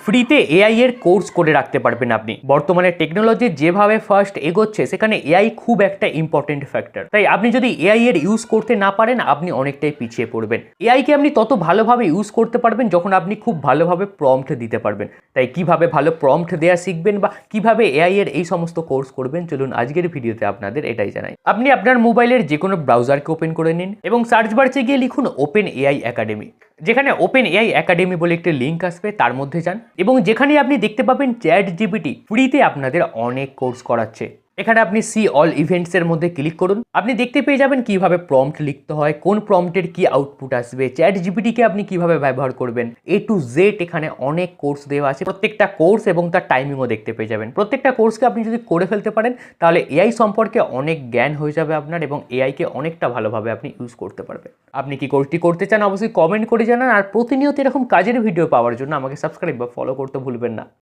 ফ্রিতে এআই এর কোর্স করে রাখতে পারবেন আপনি। বর্তমানে টেকনোলজি যেভাবে ফার্স্ট এগোচ্ছে সেখানে এআই খুব একটা ইম্পর্টেন্ট ফ্যাক্টর। তাই আপনি যদি এআই এর ইউজ করতে না পারেন আপনি অনেকটাই পিছিয়ে পড়বেন। এআই কে আপনি তত ভালোভাবে ইউজ করতে পারবেন যখন আপনি খুব ভালোভাবে প্রম্পট দিতে পারবেন। তাই কিভাবে ভালো প্রম্পট দেওয়া শিখবেন বা কিভাবে এআই এর এই সমস্ত কোর্স করবেন, চলুন আজকের ভিডিওতে আপনাদের এটাই জানাই। আপনি আপনার মোবাইলের যে কোনো ব্রাউজারকে ওপেন করে নিন এবং সার্চ বারে গিয়ে লিখুন ওপেন এআই একাডেমি। যেখানে ওপেন এআই একাডেমি বলে একটি লিঙ্ক আসবে, তার মধ্যে যান এবং যেখানে আপনি দেখতে পাবেন চ্যাট জিপিটি ফ্রিতে আপনাদের অনেক কোর্স করাচ্ছে। এখানে আপনি সি অল ইভেন্টস এর মধ্যে ক্লিক করুন। আপনি দেখতে পেয়ে যাবেন কিভাবে প্রম্পট লিখতে হয়, কোন প্রম্পটের কি আউটপুট আসবে, চ্যাট জিপিটিকে আপনি কিভাবে ব্যবহার করবেন, এ টু জেড এখানে অনেক কোর্স দেওয়া আছে। প্রত্যেকটা কোর্স এবং তার টাইমিংও দেখতে পেয়ে যাবেন। প্রত্যেকটা কোর্সকে আপনি যদি করে ফেলতে পারেন তাহলে এআই সম্পর্কে অনেক জ্ঞান হয়ে যাবে আপনার এবং এআইকে অনেকটা ভালোভাবে আপনি ইউজ করতে পারবেন। আপনি কি কোর্সটি করতে চান অবশ্যই কমেন্ট করে জানান। আর প্রতিনিয়ত এরকম কাজের ভিডিও পাওয়ার জন্য আমাকে সাবস্ক্রাইব বা ফলো করতে ভুলবেন না।